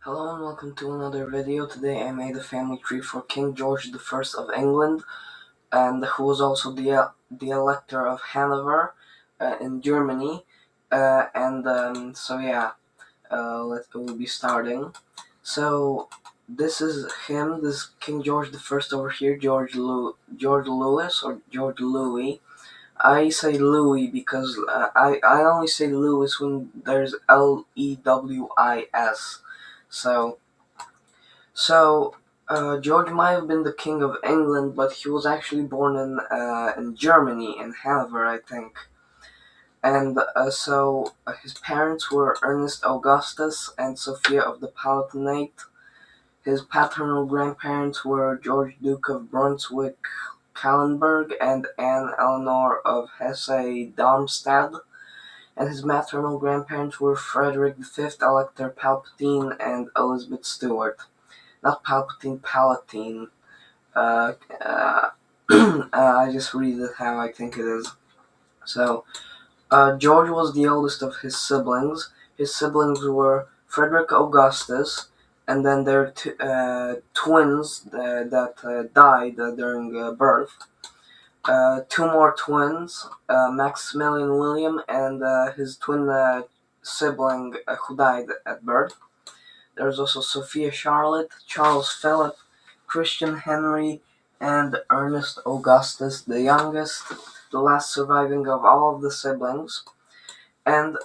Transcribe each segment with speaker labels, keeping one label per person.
Speaker 1: Hello and welcome to another video. Today I made a family tree for King George I of England, and who was also the Elector of Hanover in Germany. We'll be starting. So this is him. This is King George I over here, George Louis or George Louis. I say Louis because I only say Louis when there's Lewis. So so, George might have been the king of England, but he was actually born in Germany, in Hanover, I think. And his parents were Ernest Augustus and Sophia of the Palatinate. His paternal grandparents were George Duke of Brunswick-Kallenberg and Anne Eleanor of Hesse-Darmstadt. And his maternal grandparents were Frederick V, Elector Palpatine, and Elizabeth Stuart. Not Palpatine, Palatine. Uh, uh, I just read it how I think it is. So, George was the oldest of his siblings. His siblings were Frederick Augustus, and then there are twins that died during birth. Two more twins, Maximilian William and his twin sibling who died at birth. There's also Sophia Charlotte, Charles Philip, Christian Henry, and Ernest Augustus, the youngest, the last surviving of all of the siblings. And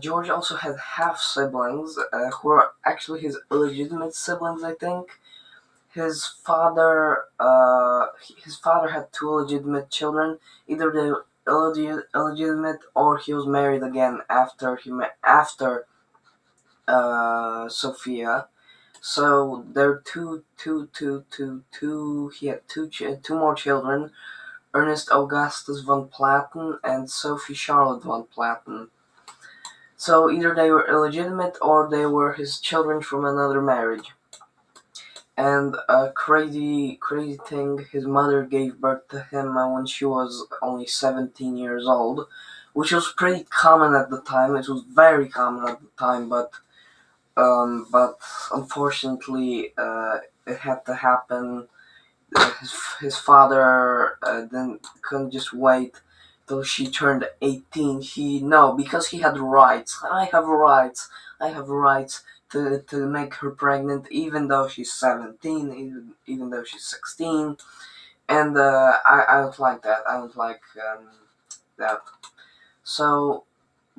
Speaker 1: George also had half siblings, who are actually his illegitimate siblings, I think. His father, his father had two illegitimate children. Either they were illegitimate, or he was married again after Sophia. So there are he had two more children, Ernest Augustus von Platen and Sophie Charlotte von Platen. So either they were illegitimate or they were his children from another marriage. And a crazy thing, his mother gave birth to him when she was only 17 years old, which was pretty common at the time. It was very common at the time, but unfortunately, it had to happen. His father couldn't just wait till she turned 18. Because he had rights. I have rights to make her pregnant, even though she's 17, even though she's 16. And I don't like that. I don't like that. So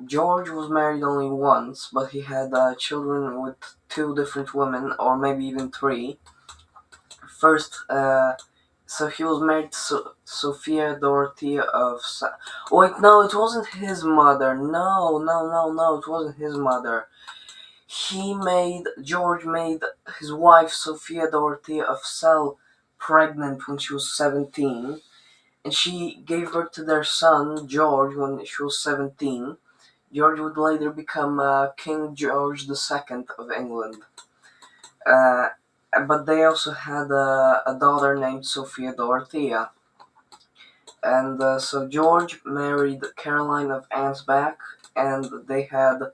Speaker 1: George was married only once, but he had children with two different women, or maybe even three. First, so he was married to Sophia Dorothea of. Wait, no, it wasn't his mother. No, it wasn't his mother. George made his wife Sophia Dorothea of Celle pregnant when she was 17, and she gave birth to their son George when she was 17. George would later become King George II of England. Uh, but they also had a daughter named Sophia Dorothea. And so George married Caroline of Ansbach, and they had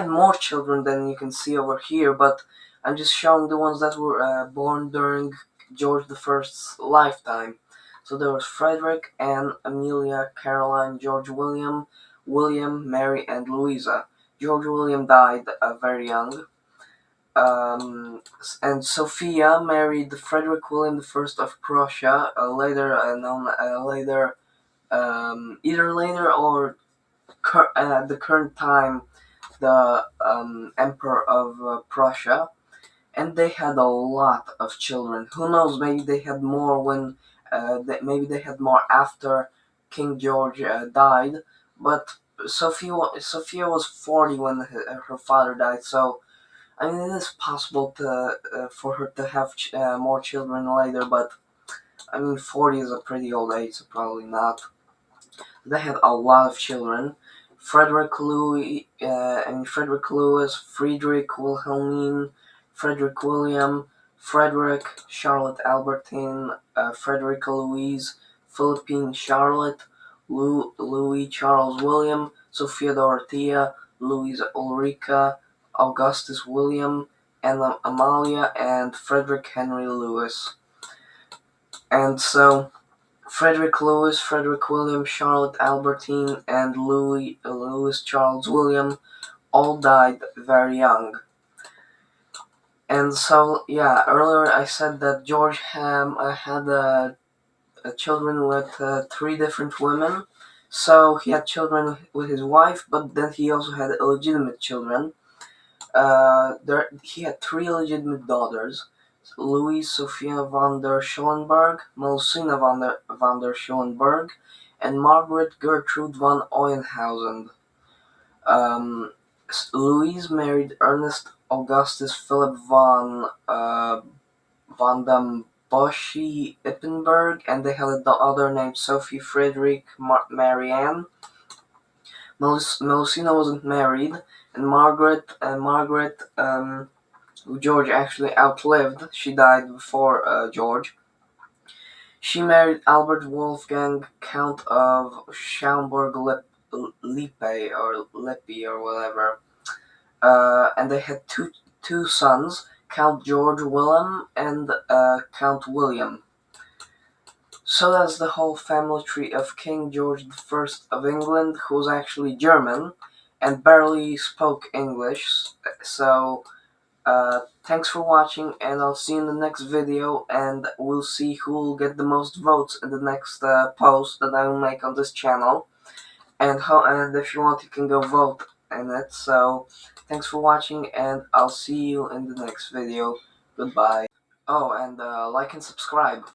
Speaker 1: more children than you can see over here, but I'm just showing the ones that were born during George I's lifetime. So there was Frederick, Anne, Amelia, Caroline, George William, Mary, and Louisa. George William died very young. And Sophia married Frederick William I of Prussia, either later or at the current time, the Emperor of Prussia, and they had a lot of children. Who knows? Maybe they had more maybe they had more after King George died. But Sophia was 40 when her father died. So I mean, it is possible for her to have more children later. But I mean, 40 is a pretty old age, so probably not. They had a lot of children. Frederick Louis, Friedrich Wilhelmine, Frederick William, Frederick, Charlotte Albertine, Frederica Louise, Philippine Charlotte, Louis Charles William, Sophia Dorothea, Louisa Ulrica, Augustus William, Anna Amalia, and Frederick Henry Lewis. And so Frederick Lewis, Frederick William, Charlotte Albertine, and Louis Charles William all died very young. And so, yeah, earlier I said that George Ham had children with 3 different women. So he had children with his wife, but then he also had illegitimate children. He had 3 illegitimate daughters: Louise Sophia von der Schoenberg, Melusina von der Schoenberg, and Margaret Gertrude von Oeynhausen. Louise married Ernest Augustus Philip von dem Boschi Ippenberg, and they had a daughter named Sophie Friedrich Marianne. Melusina wasn't married, and Margaret, who George actually outlived, she died before George. She married Albert Wolfgang, Count of Schaumburg-Lippe or whatever, and they had two sons, Count George William and Count William. So that's the whole family tree of King George I of England, who was actually German and barely spoke English. So thanks for watching, and I'll see you in the next video, and we'll see who will get the most votes in the next post that I will make on this channel. And if you want, you can go vote in it. So thanks for watching, and I'll see you in the next video. Goodbye. Oh, and like and subscribe.